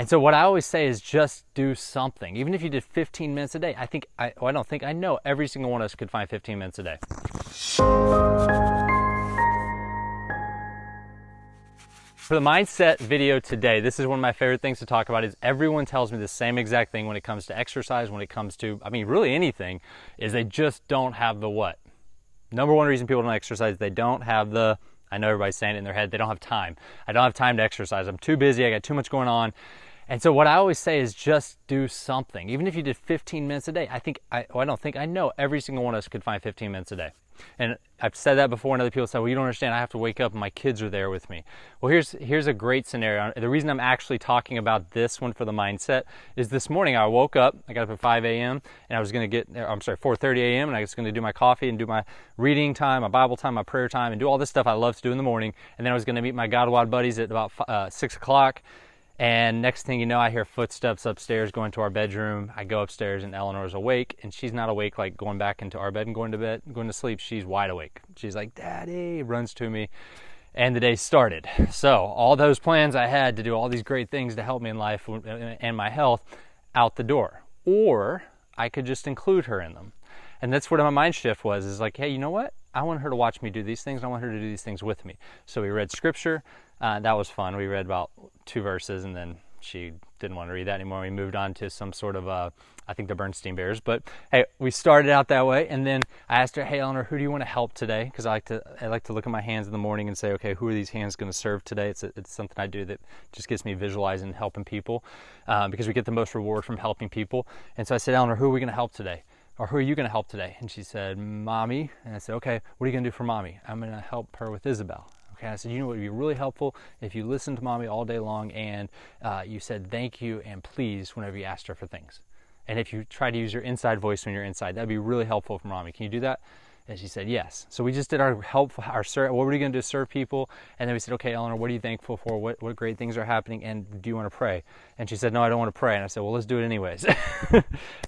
And so what I always say is just do something. Even if you did 15 minutes a day, I know every single one of us could find 15 minutes a day. For the mindset video today, this is one of my favorite things to talk about. Is everyone tells me the same exact thing when it comes to exercise, when it comes to, really anything, is they just don't have the what. Number one reason people don't exercise, they don't have the, I know everybody's saying it in their head, they don't have time. I don't have time to exercise. I'm too busy. I got too much going on. And so what I always say is just do something. Even if you did 15 minutes a day, I know every single one of us could find 15 minutes a day. And I've said that before, and other people say, well, you don't understand, I have to wake up and my kids are there with me. Well, here's a great scenario. The reason I'm actually talking about this one for the mindset is this morning I woke up, I got up at 5 a.m. and I was going to 4:30 a.m. and I was going to do my coffee and do my reading time, my Bible time, my prayer time, and do all this stuff I love to do in the morning. And then I was going to meet my God Wad buddies at about 6 o'clock. And next thing you know, I hear footsteps upstairs going to our bedroom. I go upstairs and Eleanor's awake, and she's not awake like going back into our bed and going to sleep. She's wide awake. She's like, Daddy, runs to me. And the day started. So all those plans I had to do all these great things to help me in life and my health out the door. Or I could just include her in them. And that's what my mind shift was, is like, hey, you know what? I want her to watch me do these things. I want her to do these things with me. So we read scripture. That was fun. We read about 2 verses, and then she didn't want to read that anymore. We moved on to some sort of, I think the Bernstein Bears. But hey, we started out that way, and then I asked her, hey, Eleanor, who do you want to help today? Because I like to look at my hands in the morning and say, okay, who are these hands going to serve today? It's something I do that just gets me visualizing helping people, because we get the most reward from helping people. And so I said, Eleanor, who are we going to help today? Or who are you going to help today? And she said, Mommy. And I said, okay, what are you going to do for Mommy? I'm going to help her with Isabel. Okay, I said, you know what would be really helpful? If you listened to Mommy all day long and you said thank you and please whenever you asked her for things. And if you try to use your inside voice when you're inside, that'd be really helpful for Mommy. Can you do that? And she said, yes. So we just did our what were we going to do to serve people? And then we said, okay, Eleanor, what are you thankful for? What great things are happening? And do you want to pray? And she said, no, I don't want to pray. And I said, well, let's do it anyways.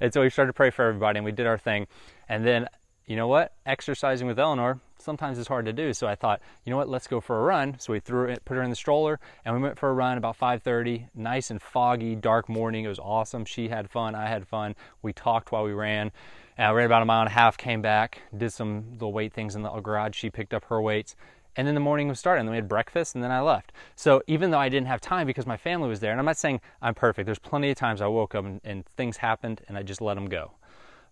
And so we started to pray for everybody, and we did our thing. And then, you know what? Exercising with Eleanor sometimes it's hard to do. So I thought, you know what? Let's go for a run. So we put her in the stroller, and we went for a run about 5:30. Nice and foggy, dark morning. It was awesome. She had fun. I had fun. We talked while we ran. I ran about 1.5 miles, came back, did some little weight things in the garage. She picked up her weights. And then the morning was started, and then we had breakfast, and then I left. So even though I didn't have time because my family was there, and I'm not saying I'm perfect. There's plenty of times I woke up and things happened, and I just let them go.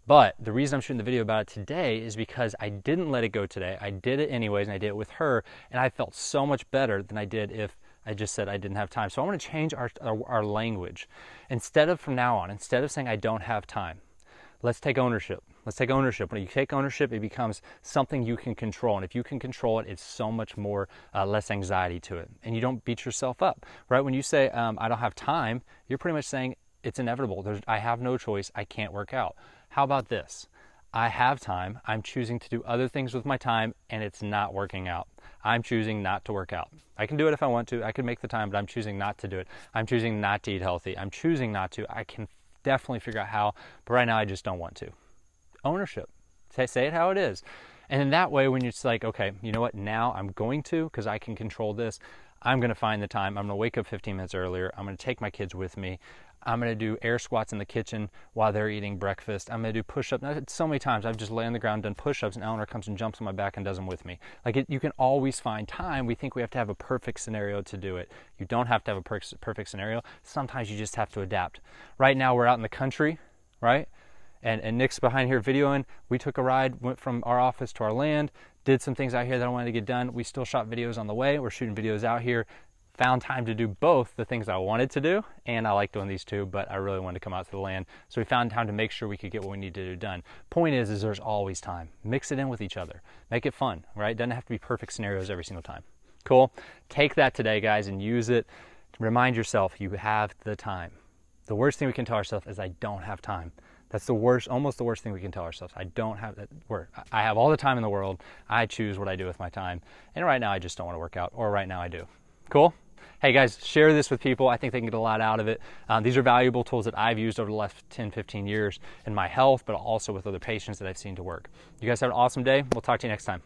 But the reason I'm shooting the video about it today is because I didn't let it go today. I did it anyways, and I did it with her, and I felt so much better than I did if I just said I didn't have time. So I want to change our language. Instead of saying I don't have time, let's take ownership. Let's take ownership. When you take ownership, it becomes something you can control. And if you can control it, it's so much more, less anxiety to it. And you don't beat yourself up, right? When you say, I don't have time, you're pretty much saying it's inevitable. I have no choice. I can't work out. How about this? I have time. I'm choosing to do other things with my time, and it's not working out. I'm choosing not to work out. I can do it if I want to. I can make the time, but I'm choosing not to do it. I'm choosing not to eat healthy. I'm choosing not to. I can definitely figure out how, but right now I just don't want to. Ownership. Say it how it is. And in that way, when you're just like, okay, you know what? Now I'm going to, because I can control this. I'm going to find the time. I'm going to wake up 15 minutes earlier. I'm going to take my kids with me. I'm going to do air squats in the kitchen while they're eating breakfast. I'm going to do push-ups. Now, so many times I've just laid on the ground, done push-ups, and Eleanor comes and jumps on my back and does them with me. You can always find time. We think we have to have a perfect scenario to do it. You don't have to have a perfect scenario. Sometimes you just have to adapt. Right now we're out in the country, right? And Nick's behind here videoing. We took a ride, went from our office to our land, did some things out here that I wanted to get done. We still shot videos on the way. We're shooting videos out here. Found time to do both the things I wanted to do, and I like doing these too, but I really wanted to come out to the land. So we found time to make sure we could get what we needed to do done. Point is there's always time. Mix it in with each other. Make it fun, right? It doesn't have to be perfect scenarios every single time. Cool? Take that today, guys, and use it. Remind yourself you have the time. The worst thing we can tell ourselves is I don't have time. That's the worst, almost the worst thing we can tell ourselves. I don't have that word. I have all the time in the world. I choose what I do with my time. And right now I just don't want to work out, or right now I do. Cool? Hey guys, share this with people. I think they can get a lot out of it. These are valuable tools that I've used over the last 10, 15 years in my health, but also with other patients that I've seen to work. You guys have an awesome day. We'll talk to you next time.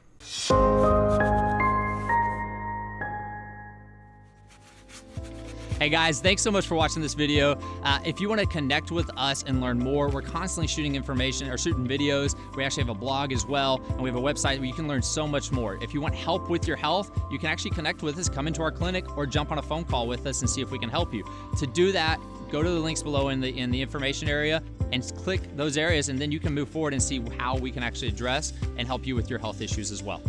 Hey guys, thanks so much for watching this video. If you want to connect with us and learn more, we're constantly shooting information or shooting videos. We actually have a blog as well, and we have a website where you can learn so much more. If you want help with your health, you can actually connect with us, come into our clinic, or jump on a phone call with us and see if we can help you. To do that, go to the links below in the information area and click those areas, and then you can move forward and see how we can actually address and help you with your health issues as well.